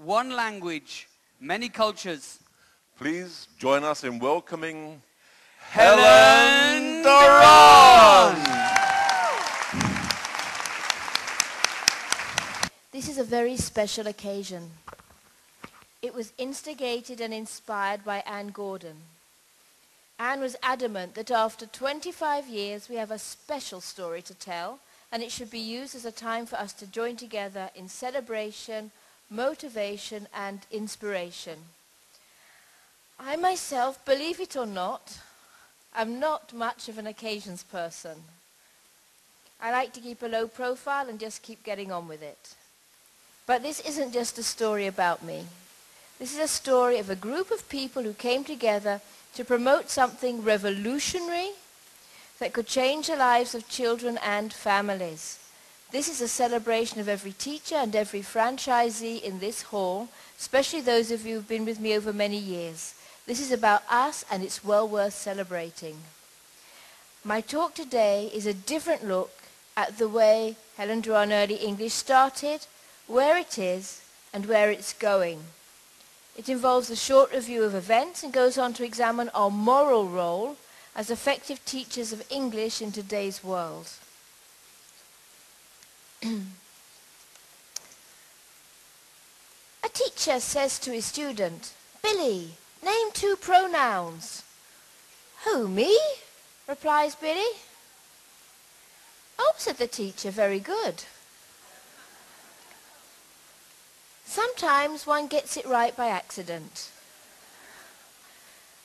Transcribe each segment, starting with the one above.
one language, many cultures. Please join us in welcoming Helen Doron! This is a very special occasion. It was instigated and inspired by Anne Gordon. Anne was adamant that after 25 years we have a special story to tell, and it should be used as a time for us to join together in celebration, motivation and inspiration. I myself, believe it or not, am not much of an occasions person. I like to keep a low profile and just keep getting on with it. But this isn't just a story about me. This is a story of a group of people who came together to promote something revolutionary that could change the lives of children and families. This is a celebration of every teacher and every franchisee in this hall, especially those of you who have been with me over many years. This is about us, and it's well worth celebrating. My talk today is a different look at the way Helen Doron Early English started, where it is, and where it's going. It involves a short review of events and goes on to examine our moral role as effective teachers of English in today's world. A teacher says to his student, "Billy, name 2 pronouns." "Who, me?" replies Billy. "Oh," said the teacher, "very good." Sometimes one gets it right by accident.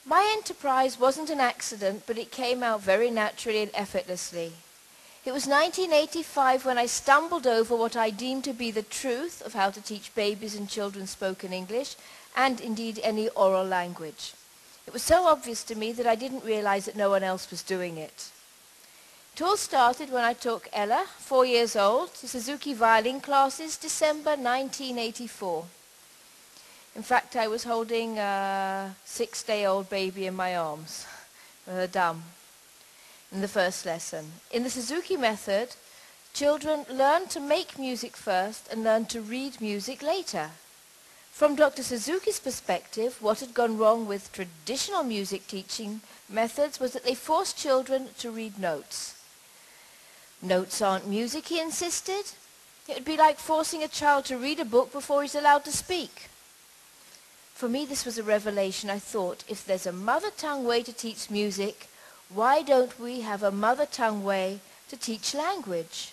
My enterprise wasn't an accident, but it came out very naturally and effortlessly. It was 1985 when I stumbled over what I deemed to be the truth of how to teach babies and children spoken English, and indeed any oral language. It was so obvious to me that I didn't realize that no one else was doing it. It all started when I took Ella, 4 years old, to Suzuki violin classes, December 1984. In fact, I was holding a 6-day-old baby in my arms, with her dumb, in the first lesson. In the Suzuki method, children learn to make music first and learn to read music later. From Dr. Suzuki's perspective, what had gone wrong with traditional music teaching methods was that they forced children to read notes. Notes aren't music, he insisted. It would be like forcing a child to read a book before he's allowed to speak. For me, this was a revelation. I thought, if there's a mother tongue way to teach music, why don't we have a mother tongue way to teach language?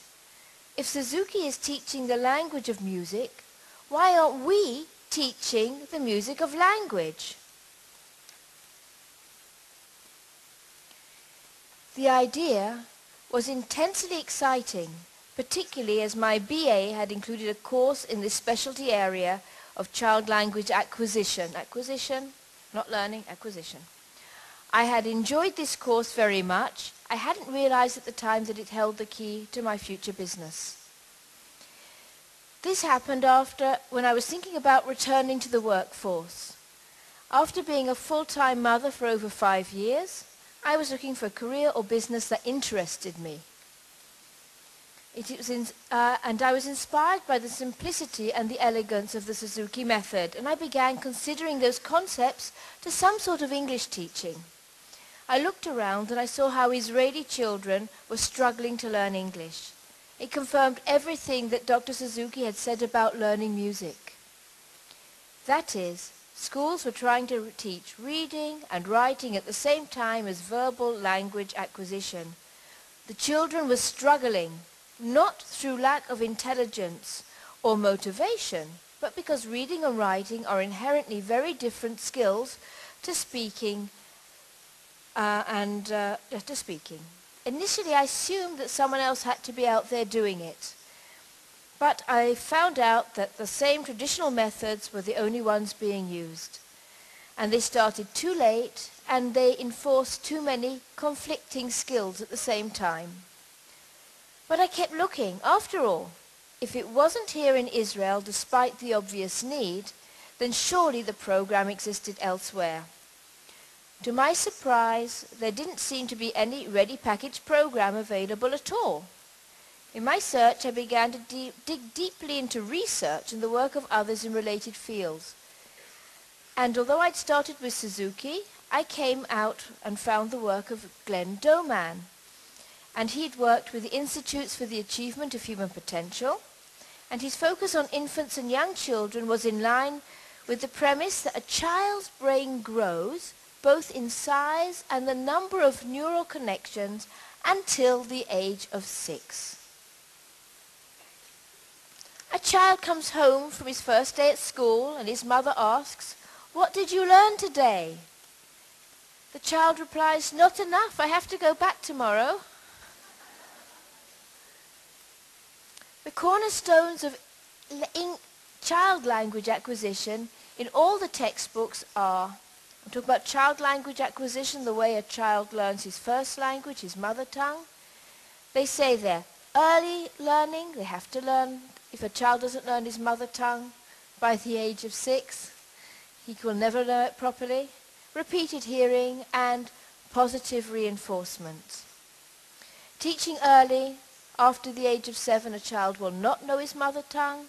If Suzuki is teaching the language of music, why aren't we teaching the music of language? The idea was intensely exciting, particularly as my BA had included a course in this specialty area of child language acquisition. Acquisition, not learning, acquisition. I had enjoyed this course very much. I hadn't realized at the time that it held the key to my future business. This happened when I was thinking about returning to the workforce. After being a full-time mother for over 5 years, I was looking for a career or business that interested me. And I was inspired by the simplicity and the elegance of the Suzuki method, and I began considering those concepts to some sort of English teaching. I looked around and I saw how Israeli children were struggling to learn English. It confirmed everything that Dr. Suzuki had said about learning music. That is, schools were trying to teach reading and writing at the same time as verbal language acquisition. The children were struggling, not through lack of intelligence or motivation, but because reading and writing are inherently very different skills to speaking Initially, I assumed that someone else had to be out there doing it. But I found out that the same traditional methods were the only ones being used. And they started too late, and they enforced too many conflicting skills at the same time. But I kept looking. After all, if it wasn't here in Israel, despite the obvious need, then surely the program existed elsewhere. To my surprise, there didn't seem to be any ready packaged program available at all. In my search, I began to dig deeply into research and the work of others in related fields. And although I'd started with Suzuki, I came out and found the work of Glenn Doman. And he'd worked with the Institutes for the Achievement of Human Potential, and his focus on infants and young children was in line with the premise that a child's brain grows both in size and the number of neural connections until the age of 6. A child comes home from his first day at school and his mother asks, "What did you learn today?" The child replies, "Not enough, I have to go back tomorrow." The cornerstones of child language acquisition in all the textbooks are, I'm talking about child language acquisition, the way a child learns his first language, his mother tongue. They say there, early learning, they have to learn. If a child doesn't learn his mother tongue by the age of 6, he will never learn it properly. Repeated hearing and positive reinforcement. Teaching early, after the age of 7, a child will not know his mother tongue.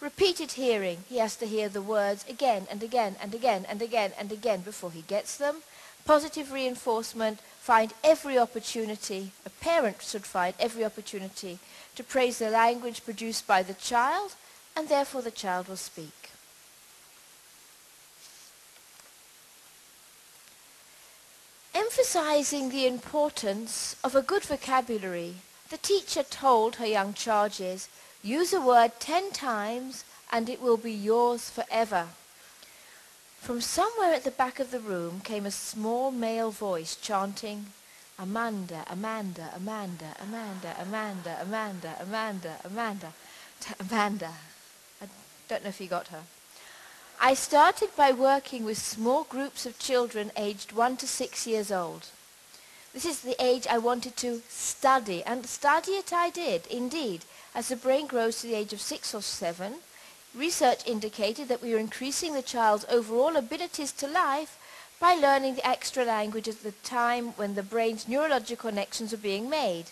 Repeated hearing, he has to hear the words again and again and again and again and again before he gets them. Positive reinforcement, find every opportunity, a parent should find every opportunity to praise the language produced by the child, and therefore the child will speak. Emphasizing the importance of a good vocabulary, the teacher told her young charges, "Use a word 10 times and it will be yours forever." From somewhere at the back of the room came a small male voice chanting, "Amanda, Amanda, Amanda, Amanda, Amanda, Amanda, Amanda, Amanda, Amanda." I don't know if you got her. I started by working with small groups of children aged 1 to 6 years old. This is the age I wanted to study, and study it I did, indeed. As the brain grows to the age of 6 or 7, research indicated that we were increasing the child's overall abilities to life by learning the extra language at the time when the brain's neurological connections were being made.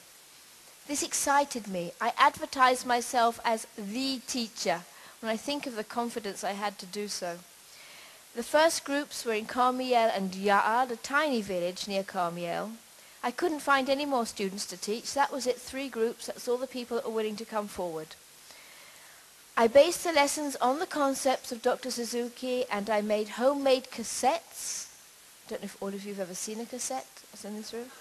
This excited me. I advertised myself as the teacher when I think of the confidence I had to do so. The first groups were in Carmiel and Yaad, a tiny village near Carmiel. I couldn't find any more students to teach. That was it, 3 groups. That's all the people that were willing to come forward. I based the lessons on the concepts of Dr. Suzuki, and I made homemade cassettes. I don't know if all of you have ever seen a cassette. What's in this room?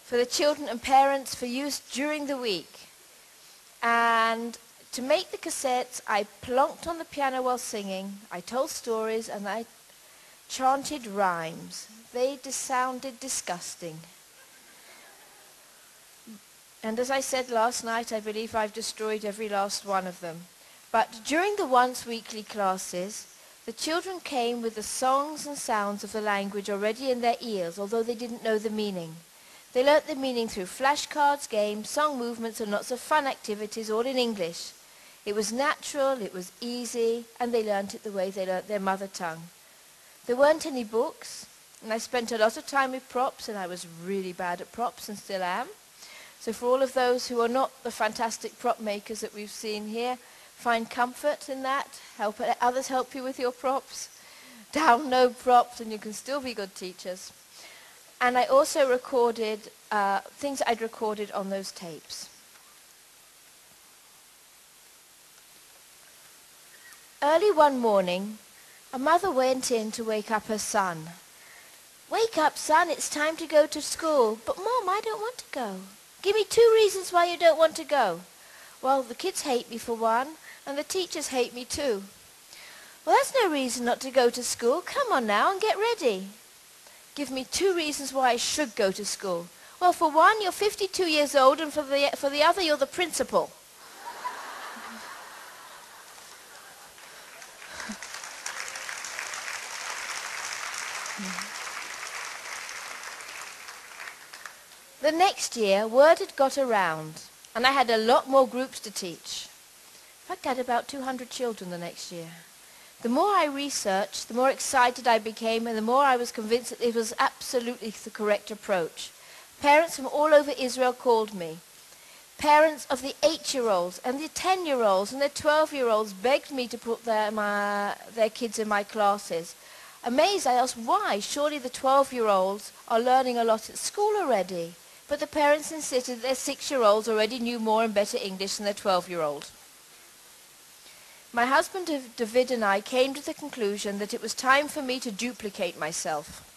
For the children and parents for use during the week. And to make the cassettes, I plonked on the piano while singing. I told stories and I chanted rhymes. They sounded disgusting. And as I said last night, I believe I've destroyed every last one of them. But during the once weekly classes, the children came with the songs and sounds of the language already in their ears, although they didn't know the meaning. They learnt the meaning through flashcards, games, song movements, and lots of fun activities, all in English. It was natural, it was easy, and they learnt it the way they learnt their mother tongue. There weren't any books, and I spent a lot of time with props, and I was really bad at props and still am. So for all of those who are not the fantastic prop makers that we've seen here, find comfort in that. Let others help you with your props. Download props, and you can still be good teachers. And I also recorded things I'd recorded on those tapes. Early one morning, a mother went in to wake up her son. "Wake up, son, it's time to go to school." "But Mom, I don't want to go." "Give me 2 reasons why you don't want to go." "Well, the kids hate me for one, and the teachers hate me too." "Well, that's no reason not to go to school. Come on now and get ready." "Give me 2 reasons why I should go to school." "Well, for one, you're 52 years old, and for the other, you're the principal." The next year, word had got around, and I had a lot more groups to teach. In fact, I had about 200 children the next year. The more I researched, the more excited I became, and the more I was convinced that it was absolutely the correct approach. Parents from all over Israel called me. parents of the 8-year-olds and the 10-year-olds and the 12-year-olds begged me to put their kids in my classes. Amazed, I asked why. Surely the 12-year-olds are learning a lot at school already. But the parents insisted their 6-year-olds already knew more and better English than their 12-year-old. My husband David and I came to the conclusion that it was time for me to duplicate myself.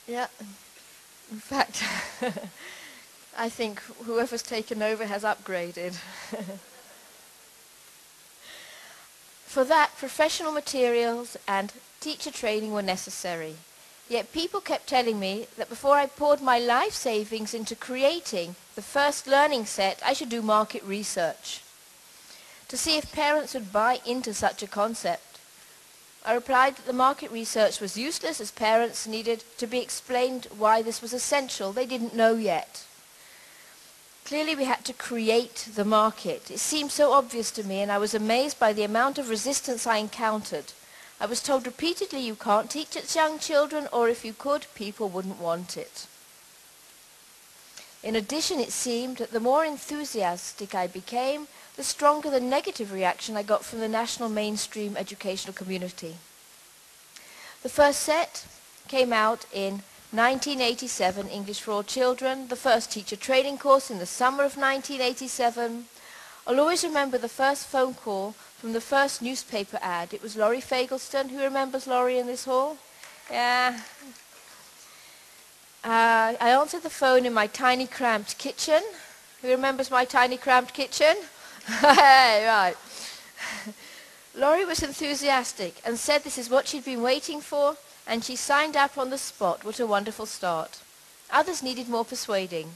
Yeah, in fact, I think whoever's taken over has upgraded. For that, professional materials and teacher training were necessary. Yet people kept telling me that before I poured my life savings into creating the first learning set, I should do market research to see if parents would buy into such a concept. I replied that the market research was useless as parents needed to be explained why this was essential. They didn't know yet. Clearly we had to create the market. It seemed so obvious to me, and I was amazed by the amount of resistance I encountered. I was told repeatedly you can't teach it to young children, or if you could, people wouldn't want it. In addition, it seemed that the more enthusiastic I became, the stronger the negative reaction I got from the national mainstream educational community. The first set came out in 1987, English for All Children, the first teacher training course in the summer of 1987. I'll always remember the first phone call from the first newspaper ad. It was Laurie Fagelston. Who remembers Laurie in this hall? Yeah. I answered the phone in my tiny cramped kitchen. Who remembers my tiny cramped kitchen? Hey, right. Laurie was enthusiastic and said this is what she'd been waiting for, and she signed up on the spot. What a wonderful start. Others needed more persuading.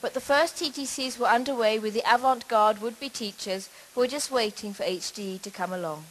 But the first TTCs were underway with the avant-garde would-be teachers who were just waiting for HDE to come along.